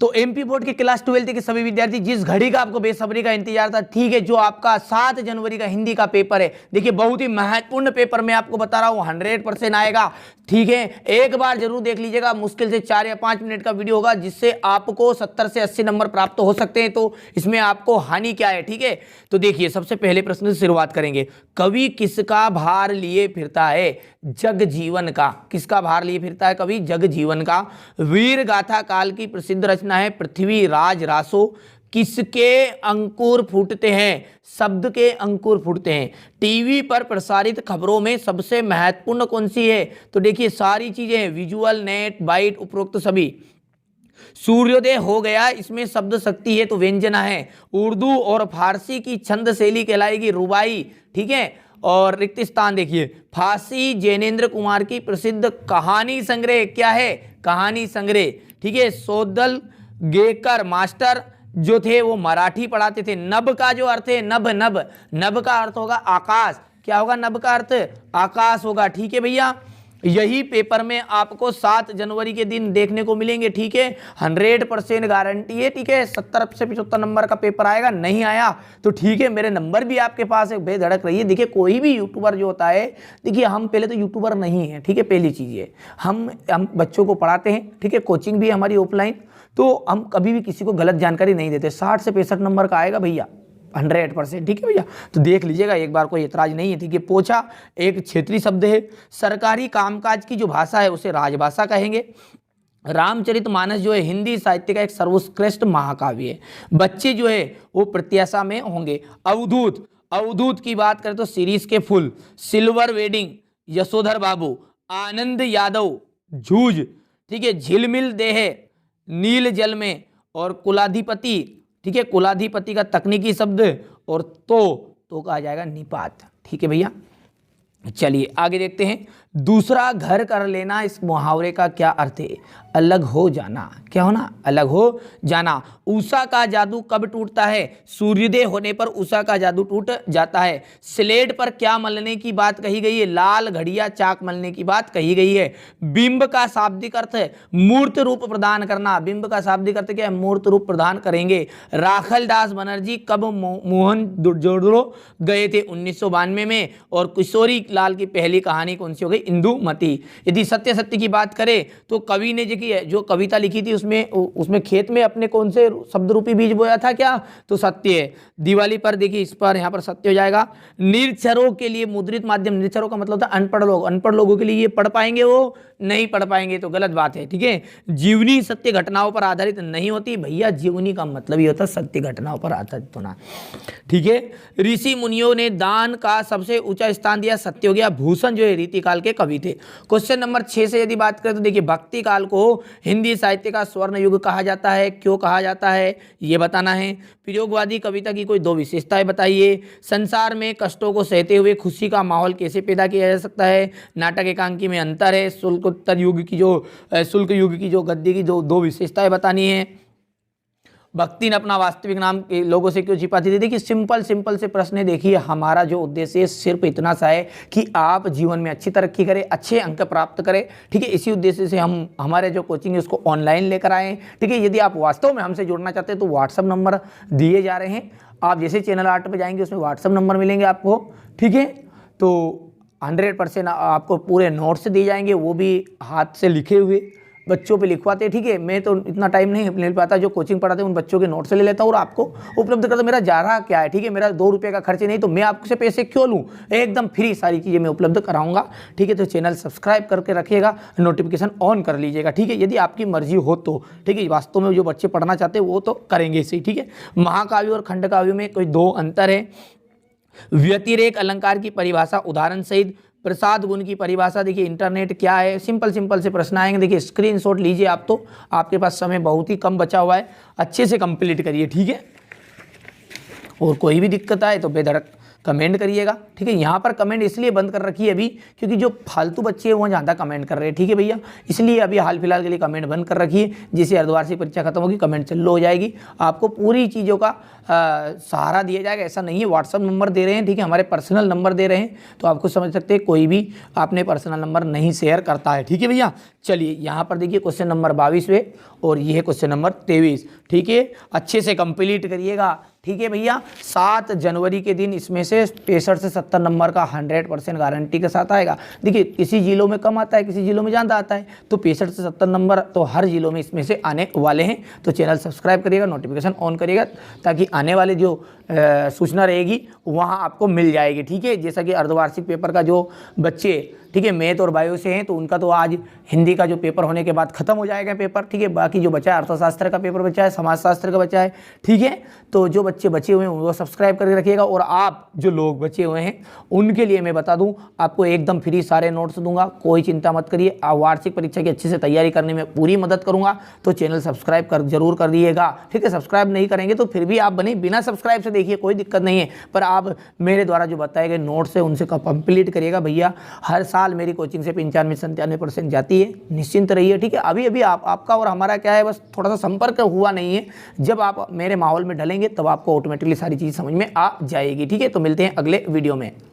तो MP board के class 12 के सभी विद्यार्थी, जिस घड़ी का आपको बेसब्री का इंतजार था, ठीक है, जो आपका 7 जनवरी का हिंदी का पेपर है, देखिए बहुत ही महत्वपूर्ण पेपर मैं आपको बता रहा हूं, 100% आएगा, ठीक है। एक बार जरूर देख लीजिएगा, मुश्किल से 4 या 5 मिनट का वीडियो होगा, जिससे आपको 70 से 80 नंबर प्राप्त हो सकते हैं। तो इसमें आपको हानि क्या है, ठीक है। तो देखिए सबसे पहले प्रश्न से शुरुआत करेंगे। कवि किसका भार लिए फिरता है? जग जीवन का। किसका भार लिए फिरता है कवि? जग जीवन का। वीर गाथा काल की प्रसिद्ध रचना है पृथ्वीराज रासो। किसके अंकुर फूटते हैं? शब्द के अंकुर फूटते हैं। टीवी पर प्रसारित खबरों में सबसे महत्वपूर्ण कौन सी है? तो देखिए सारी चीजें हैं, विजुअल, नेट, बाइट, उपरोक्त सभी। सूर्योदय हो गया, इसमें शब्द शक्ति है तो व्यंजना है। उर्दू और फारसी की छंद शैली कहलाएगी रुबाई, ठीक है। और रिक्त स्थान देखिए, फांसी जैनेन्द्र कुमार की प्रसिद्ध कहानी संग्रह क्या है? कहानी संग्रह, ठीक है। सोदल गेकर मास्टर जो थे वो मराठी पढ़ाते थे। नभ का जो अर्थ है, नभ नभ नभ का अर्थ होगा आकाश। क्या होगा नभ का अर्थ? आकाश होगा, ठीक है भैया। यही पेपर में आपको 7 जनवरी के दिन देखने को मिलेंगे, ठीक है। 100% गारंटी है, ठीक है। 70 से 75 नंबर का पेपर आएगा। नहीं आया तो ठीक है, मेरे नंबर भी आपके पास है, बेधड़क रहिए। देखिए कोई भी यूट्यूबर जो होता है, देखिए हम पहले तो यूट्यूबर नहीं है, ठीक है। पहली चीज़ ये हम बच्चों को पढ़ाते हैं, ठीक है। कोचिंग भी हमारी ऑफलाइन, तो हम कभी भी किसी को गलत जानकारी नहीं देते। 60 से 65 नंबर का आएगा भैया, 100%, ठीक है भैया। तो देख लीजिएगा एक बार, कोई ऐतराज नहीं है, ठीक है। पोछा एक क्षेत्रीय शब्द है। सरकारी कामकाज की जो भाषा है उसे राजभाषा कहेंगे। रामचरितमानस जो है हिंदी साहित्य का एक सर्वोत्कृष्ट महाकाव्य है। बच्चे जो है वो प्रत्याशा में होंगे। अवधूत, अवधूत की बात करें तो सीरीज के फुल, सिल्वर वेडिंग यशोधर बाबू, आनंद यादव जूझ, ठीक है। झिलमिल देह नील जल में, और कुलाधिपति, ठीक है। कुलाधिपति का तकनीकी शब्द, और तो कहा जाएगा निपात, ठीक है भैया। चलिए आगे देखते हैं। दूसरा घर कर लेना, इस मुहावरे का क्या अर्थ है? अलग हो जाना। क्या होना? अलग हो जाना। उषा का जादू कब टूटता है? सूर्योदय होने पर उषा का जादू टूट जाता है। स्लेट पर क्या मलने की बात कही गई है? लाल घड़िया चाक मलने की बात कही गई है। बिंब का शाब्दिक अर्थ है मूर्त रूप प्रदान करना। बिंब का शाब्दिक अर्थ क्या है? मूर्त रूप प्रदान करेंगे। राखल दास बनर्जी कब मोहनजोदड़ो गए थे? 1992 में। और किशोरी लाल की पहली कहानी कौन सी हो गई? इंदुमती। यदि सत्य सत्य की बात करें तो कवि ने जो कविता लिखी थी उसमें खेत में अपने कौन से शब्द रूपी बीज बोया था? क्या? तो सत्य है। दिवाली पर देखिए, इस पर यहाँ पर सत्य हो जाएगा। निरक्षरों के लिए मुद्रित माध्यम, निरक्षरों का मतलब था अनपढ़ लोग, अनपढ़ लोगों के लिए ये पढ़ पाएंगे? वो नहीं पढ़ पाएंगे, तो गलत बात है, ठीक है। जीवनी सत्य घटनाओं पर आधारित नहीं होती भैया, जीवनी का मतलब ये होता है सत्य घटनाओं पर आधारित होना, ठीक है। ऋषि मुनियों ने दान का सबसे ऊंचा स्थान दिया, सत्य हो गया। भूषण जो है रीतिकाल के कवि थे। क्वेश्चन नंबर 6 से यदि बात करें तो देखिए, भक्ति काल को हिंदी साहित्य का स्वर्ण युग कहा जाता है, क्यों कहा जाता है ये बताना है। प्रयोगवादी कविता की कोई 2 विशेषताएं बताइए। संसार में कष्टों को सहते हुए खुशी का माहौल कैसे पैदा किया जा सकता है। नाटक एकांकी में अंतर है। शुल्कोत्तर युग की शुल्क युग की जो गद्य की 2 विशेषताएं बतानी है। भक्ति ने अपना वास्तविक नाम के लोगों से क्यों छिपाती थी? देखिए सिंपल से प्रश्न है। देखिए हमारा जो उद्देश्य सिर्फ इतना सा है कि आप जीवन में अच्छी तरक्की करें, अच्छे अंक प्राप्त करें, ठीक है। इसी उद्देश्य से हम हमारे जो कोचिंग है उसको ऑनलाइन लेकर आए हैं, ठीक है। यदि आप वास्तव में हमसे जुड़ना चाहते हैं तो व्हाट्सअप नंबर दिए जा रहे हैं। आप जैसे चैनल आर्ट पे जाएंगे उसमें व्हाट्सअप नंबर मिलेंगे आपको, ठीक है। तो 100% आपको पूरे नोट्स दिए जाएंगे, वो भी हाथ से लिखे हुए, बच्चों पे लिखवाते हैं, ठीक है। मैं तो इतना टाइम नहीं मिल पाता, जो कोचिंग पढ़ाते हैं उन बच्चों के नोट से ले लेता हूँ और आपको उपलब्ध करता हूँ। मेरा जा रहा क्या है, ठीक है। मेरा 2 रुपये का खर्च नहीं, तो मैं आपसे पैसे क्यों लूँ? एकदम फ्री सारी चीज़ें मैं उपलब्ध कराऊंगा, ठीक है। तो चैनल सब्सक्राइब करके रखिएगा, नोटिफिकेशन ऑन कर लीजिएगा, ठीक है। यदि आपकी मर्जी हो तो, ठीक है। वास्तव में जो बच्चे पढ़ना चाहते हैं वो तो करेंगे इसे, ठीक है। महाकाव्य और खंडकाव्य में कोई 2 अंतर है। व्यतिरेक अलंकार की परिभाषा उदाहरण सहित। प्रसाद गुण की परिभाषा देखिए। इंटरनेट क्या है? सिंपल से प्रश्न आएंगे। देखिए स्क्रीनशॉट लीजिए आप, तो आपके पास समय बहुत ही कम बचा हुआ है, अच्छे से कंप्लीट करिए, ठीक है। और कोई भी दिक्कत आए तो बेधड़क कमेंट करिएगा, ठीक है। यहाँ पर कमेंट इसलिए बंद कर रखी है अभी, क्योंकि जो फालतू बच्चे हैं वो ज़्यादा कमेंट कर रहे हैं, ठीक है भैया। इसलिए अभी हाल फिलहाल के लिए कमेंट बंद कर रखी है। जैसे अर्धवार्षिक परीक्षा खत्म होगी कमेंट चालू हो जाएगी, आपको पूरी चीज़ों का सहारा दिया जाएगा। ऐसा नहीं है व्हाट्सअप नंबर दे रहे हैं, ठीक है, हमारे पर्सनल नंबर दे रहे हैं, तो आपको समझ सकते हैं कोई भी आपने पर्सनल नंबर नहीं शेयर करता है, ठीक है भैया। चलिए यहाँ पर देखिए क्वेश्चन नंबर 22 और ये है क्वेश्चन नंबर 23। ठीक है, अच्छे से कंप्लीट करिएगा। ठीक है भैया, 7 जनवरी के दिन इसमें से 65 से 70 नंबर का 100% गारंटी के साथ आएगा। देखिए किसी जिलों में कम आता है, किसी जिलों में ज़्यादा आता है, तो 65 से 70 नंबर तो हर जिलों में इसमें से आने वाले हैं। तो चैनल सब्सक्राइब करिएगा, नोटिफिकेशन ऑन करिएगा, ताकि आने वाले जो सूचना रहेगी वहाँ आपको मिल जाएगी। ठीक है, जैसा कि अर्धवार्षिक पेपर का जो बच्चे ठीक है मैथ और बायो से हैं, तो उनका तो आज हिंदी का जो पेपर होने के बाद खत्म हो जाएगा पेपर। ठीक है, बाकी जो बचा है अर्थशास्त्र का पेपर बचा है, समाजशास्त्र का बचा है। ठीक है, तो जो बच्चे बचे हुए हैं वो सब्सक्राइब करके रखिएगा। और आप जो लोग बचे हुए हैं उनके लिए मैं बता दूं, आपको एकदम फ्री सारे नोट्स दूंगा, कोई चिंता मत करिए। आप वार्षिक परीक्षा की अच्छे से तैयारी करने में पूरी मदद करूंगा। तो चैनल सब्सक्राइब जरूर कर दिएगा। ठीक है, सब्सक्राइब नहीं करेंगे तो फिर भी आप बने बिना सब्सक्राइब से देखिए, कोई दिक्कत नहीं है, पर आप मेरे द्वारा जो बताए गए नोट्स है उनसे कंप्लीट करिएगा भैया। हर साल मेरी कोचिंग से 95-97% जाती है, निश्चिंत रहिए। ठीक है, अभी अभी आपका और हमारा क्या है, बस थोड़ा सा संपर्क हुआ नहीं है। जब आप मेरे माहौल में ढलेंगे तब आपको ऑटोमेटिकली सारी चीज़ समझ में आ जाएगी। ठीक है, तो मिलते हैं अगले वीडियो में।